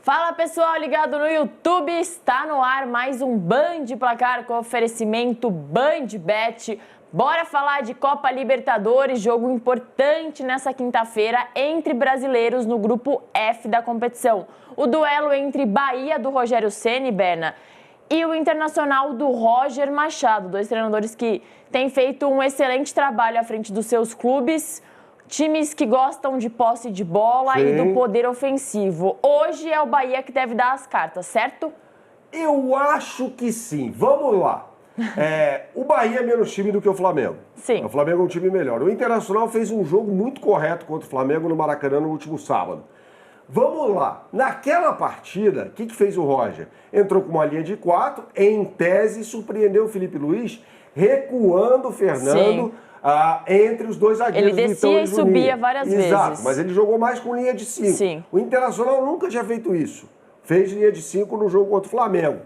Fala pessoal, ligado no YouTube, está no ar mais um Band Placar com oferecimento BandBet. Bora falar de Copa Libertadores, jogo importante nessa quinta-feira entre brasileiros no grupo F da competição. O duelo entre Bahia do Rogério Ceni, Berna, e o Internacional do Roger Machado, dois treinadores que têm feito um excelente trabalho à frente dos seus clubes. Times que gostam de posse de bola Sim. E do poder ofensivo. Hoje é o Bahia que deve dar as cartas, certo? Eu acho que sim. Vamos lá. O Bahia é menos time do que o Flamengo. Sim. O Flamengo é um time melhor. O Internacional fez um jogo muito correto contra o Flamengo no Maracanã no último sábado. Vamos lá. Naquela partida, o que fez o Roger? Entrou com uma linha de 4, em tese, surpreendeu o Felipe Luiz, recuando o Fernando... entre os dois zagueiros. Ele descia e subia várias vezes. Exato, mas ele jogou mais com linha de 5. Sim. O Internacional nunca tinha feito isso. Fez linha de 5 no jogo contra o Flamengo.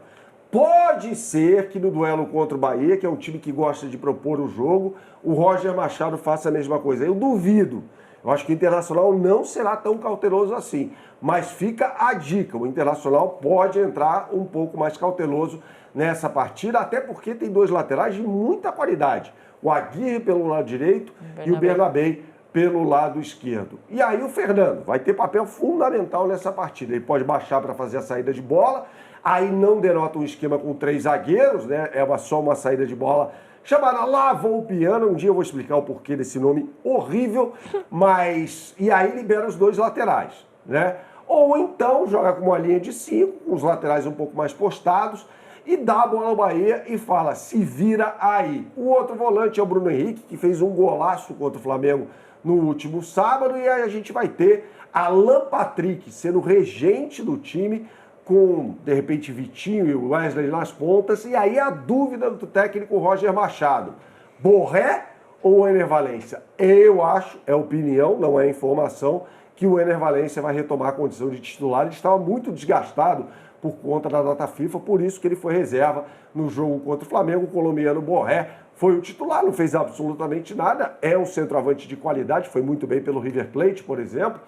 Pode ser que no duelo contra o Bahia, que é um time que gosta de propor o jogo, o Roger Machado faça a mesma coisa. Eu duvido. Eu acho que o Internacional não será tão cauteloso assim. Mas fica a dica, o Internacional pode entrar um pouco mais cauteloso nessa partida, até porque tem dois laterais de muita qualidade. O Aguirre pelo lado direito e o Bernabé pelo lado esquerdo. E aí o Fernando vai ter papel fundamental nessa partida. Ele pode baixar para fazer a saída de bola, aí não denota um esquema com 3 zagueiros, né? É só uma saída de bola chamada Lavoupiana. Um dia eu vou explicar o porquê desse nome horrível, mas... E aí libera os dois laterais, né? Ou então joga com uma linha de 5, com os laterais um pouco mais postados, e dá a bola ao Bahia e fala, se vira aí. O outro volante é o Bruno Henrique, que fez um golaço contra o Flamengo no último sábado, e aí a gente vai ter Alan Patrick sendo regente do time, com, de repente, Vitinho e Wesley nas pontas, e aí a dúvida do técnico Roger Machado. Borré ou Ener Valencia? Eu acho, é opinião, não é informação, que o Ener Valencia vai retomar a condição de titular. Ele estava muito desgastado por conta da data FIFA, por isso que ele foi reserva no jogo contra o Flamengo. O colombiano Borré foi o titular, não fez absolutamente nada, é um centroavante de qualidade, foi muito bem pelo River Plate, por exemplo,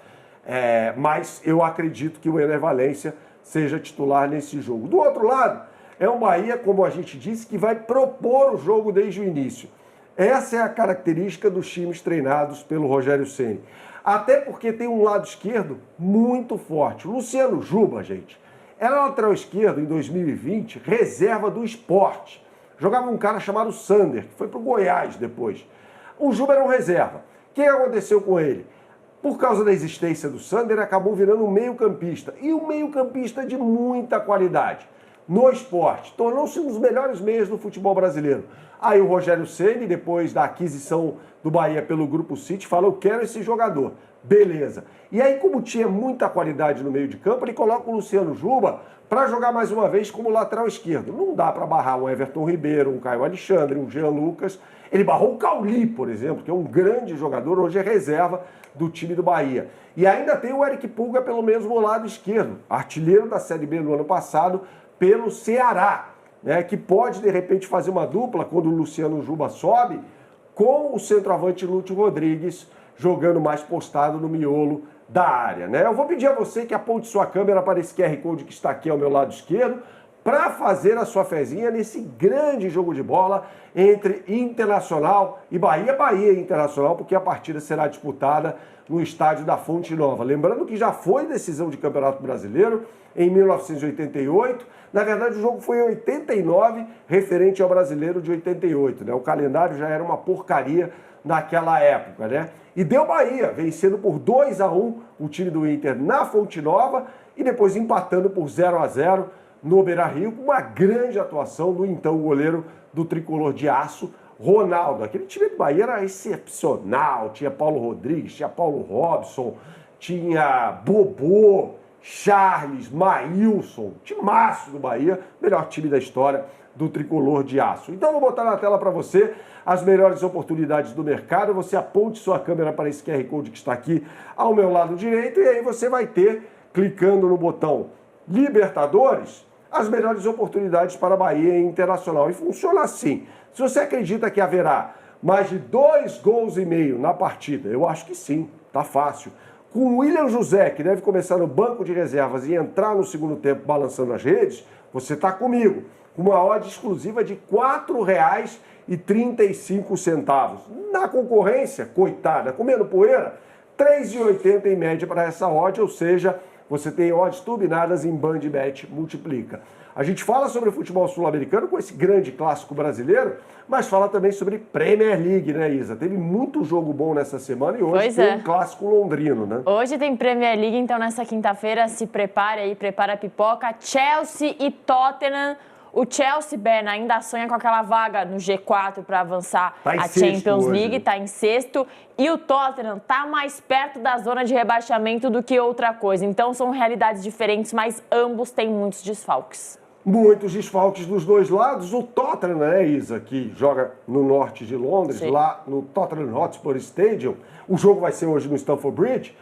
mas eu acredito que o Ener Valencia seja titular nesse jogo. Do outro lado, é um Bahia, como a gente disse, que vai propor o jogo desde o início. Essa é a característica dos times treinados pelo Rogério Ceni. Até porque tem um lado esquerdo muito forte. O Luciano Juba, gente, era lateral esquerdo em 2020, reserva do Sport. Jogava um cara chamado Sander, que foi para o Goiás depois. O Juba era um reserva. O que aconteceu com ele? Por causa da existência do Sander, acabou virando um meio-campista. E um meio-campista de muita qualidade. No Sport, tornou-se um dos melhores meias do futebol brasileiro. Aí o Rogério Ceni, depois da aquisição do Bahia pelo Grupo City, falou, eu quero esse jogador. Beleza. E aí, como tinha muita qualidade no meio de campo, ele coloca o Luciano Juba para jogar mais uma vez como lateral esquerdo. Não dá para barrar um Everton Ribeiro, um Caio Alexandre, um Jean Lucas. Ele barrou o Cauli, por exemplo, que é um grande jogador, hoje é reserva do time do Bahia. E ainda tem o Eric Pulga pelo mesmo lado esquerdo, artilheiro da Série B no ano passado pelo Ceará, né, que pode, de repente, fazer uma dupla quando o Luciano Juba sobe com o centroavante Lúcio Rodrigues jogando mais postado no miolo da área, né? Eu vou pedir a você que aponte sua câmera para esse QR Code que está aqui ao meu lado esquerdo para fazer a sua fezinha nesse grande jogo de bola entre Internacional e Bahia. Bahia e Internacional, porque a partida será disputada no estádio da Fonte Nova. Lembrando que já foi decisão de Campeonato Brasileiro em 1988. Na verdade, o jogo foi em 89, referente ao Brasileiro de 88, né? O calendário já era uma porcaria naquela época, né? E deu Bahia, vencendo por 2-1 o time do Inter na Fonte Nova e depois empatando por 0-0 no Beira-Rio, com uma grande atuação do então goleiro do tricolor de aço, Ronaldo. Aquele time do Bahia era excepcional, tinha Paulo Rodrigues, tinha Paulo Robson, tinha Bobô, Charles, Maílson, timaço do Bahia, melhor time da história do tricolor de aço. Então vou botar na tela para você as melhores oportunidades do mercado. Você aponte sua câmera para esse QR Code que está aqui ao meu lado direito e aí você vai ter, clicando no botão Libertadores, as melhores oportunidades para Bahia e Internacional. E funciona assim. Se você acredita que haverá mais de 2,5 gols na partida, eu acho que sim, tá fácil. Com o William José, que deve começar no banco de reservas e entrar no segundo tempo balançando as redes, você está comigo. Com uma odd exclusiva de R$ 4,35. Na concorrência, coitada, comendo poeira, R$ 3,80 em média para essa odd, ou seja, você tem odds turbinadas em BandBet Multiplica. A gente fala sobre o futebol sul-americano com esse grande clássico brasileiro, mas fala também sobre Premier League, né, Isa? Teve muito jogo bom nessa semana e hoje tem um clássico londrino, né? Hoje tem Premier League, então nessa quinta-feira se prepare aí, prepara a pipoca. Chelsea e Tottenham. O Chelsea, Ben, ainda sonha com aquela vaga no G4 para avançar a Champions League, está em sexto. E o Tottenham está mais perto da zona de rebaixamento do que outra coisa. Então são realidades diferentes, mas ambos têm muitos desfalques. Muitos desfalques dos dois lados. O Tottenham, né, Isa, que joga no norte de Londres, sim, lá no Tottenham Hotspur Stadium. O jogo vai ser hoje no Stamford Bridge,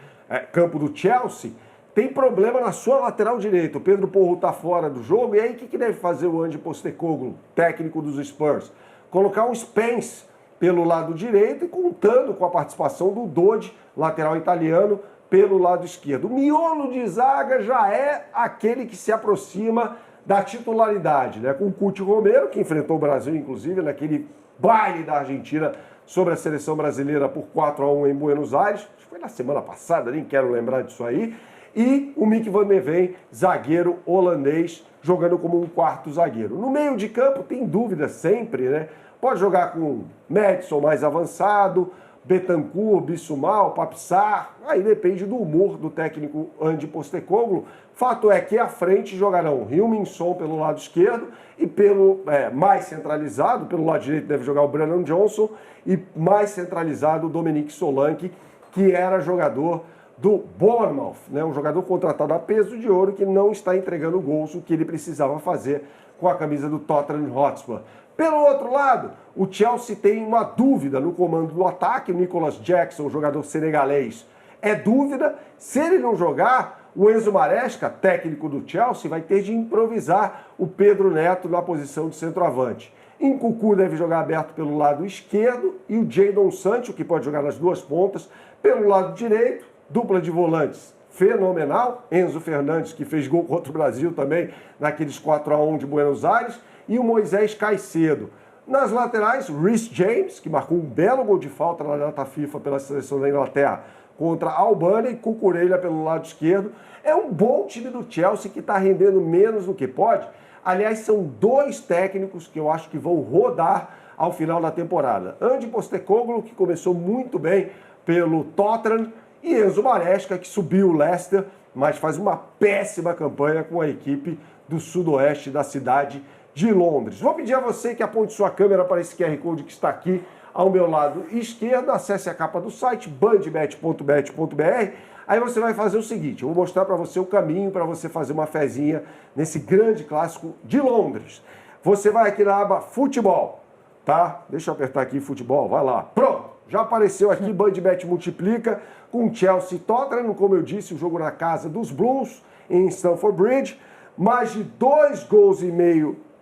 campo do Chelsea. Tem problema na sua lateral direita. O Pedro Porro está fora do jogo. E aí, o que deve fazer o Ange Postecoglou, técnico dos Spurs? Colocar um Spence pelo lado direito e contando com a participação do Dodi, lateral italiano, pelo lado esquerdo. O miolo de zaga já é aquele que se aproxima da titularidade, né? Com o Cuti Romero, que enfrentou o Brasil, inclusive, naquele baile da Argentina sobre a seleção brasileira por 4-1 em Buenos Aires. Acho que foi na semana passada, nem quero lembrar disso aí. E o Mick van de Ven, zagueiro holandês, jogando como um quarto zagueiro. No meio de campo tem dúvida sempre, né? Pode jogar com Madison mais avançado, Bentancur, Bissouma, Papissar, aí depende do humor do técnico Ange Postecoglou. Fato é que à frente jogarão Heung-min-Son pelo lado esquerdo e pelo mais centralizado, pelo lado direito deve jogar o Brennan Johnson e mais centralizado o Dominique Solanke, que era jogador do Bournemouth, né? Um jogador contratado a peso de ouro que não está entregando gols, o que ele precisava fazer com a camisa do Tottenham Hotspur. Pelo outro lado, o Chelsea tem uma dúvida no comando do ataque. O Nicolas Jackson, jogador senegalês, é dúvida. Se ele não jogar, o Enzo Maresca, técnico do Chelsea, vai ter de improvisar o Pedro Neto na posição de centroavante. Nkunku deve jogar aberto pelo lado esquerdo e o Jadon Sancho, que pode jogar nas duas pontas, pelo lado direito. Dupla de volantes fenomenal. Enzo Fernandes, que fez gol contra o Brasil também naqueles 4-1 de Buenos Aires. E o Moisés Caicedo. Nas laterais, Reece James, que marcou um belo gol de falta na data FIFA pela seleção da Inglaterra contra a Albânia, e Cucurella pelo lado esquerdo. É um bom time do Chelsea que está rendendo menos do que pode. Aliás, são dois técnicos que eu acho que vão rodar ao final da temporada. Ange Postecoglou, que começou muito bem pelo Tottenham, e Enzo Maresca, que subiu o Leicester, mas faz uma péssima campanha com a equipe do sudoeste da cidade de Londres. Vou pedir a você que aponte sua câmera para esse QR Code que está aqui ao meu lado esquerdo. Acesse a capa do site, bandbet.bet.br. Aí você vai fazer o seguinte, eu vou mostrar para você o caminho para você fazer uma fezinha nesse grande clássico de Londres. Você vai aqui na aba Futebol, tá? Deixa eu apertar aqui Futebol, vai lá. Pronto, já apareceu aqui BandBet Multiplica com Chelsea e Tottenham, como eu disse, o jogo na casa dos Blues, em Stamford Bridge. Mais de 2,5 gols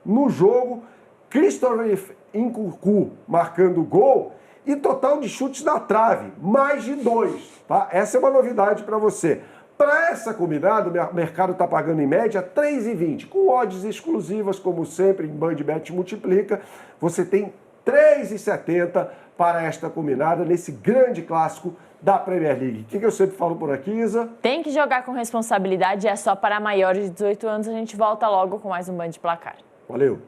no jogo, Christopher Nkunku marcando gol e total de chutes na trave, mais de 2, tá? Essa é uma novidade para você. Para essa combinada, o mercado está pagando em média R$ 3,20, com odds exclusivas, como sempre, em BandBet Multiplica. Você tem R$ 3,70 para esta combinada nesse grande clássico da Premier League. O que eu sempre falo por aqui, Isa? Tem que jogar com responsabilidade, é só para maiores de 18 anos. A gente volta logo com mais um Band de Placar. Valeu!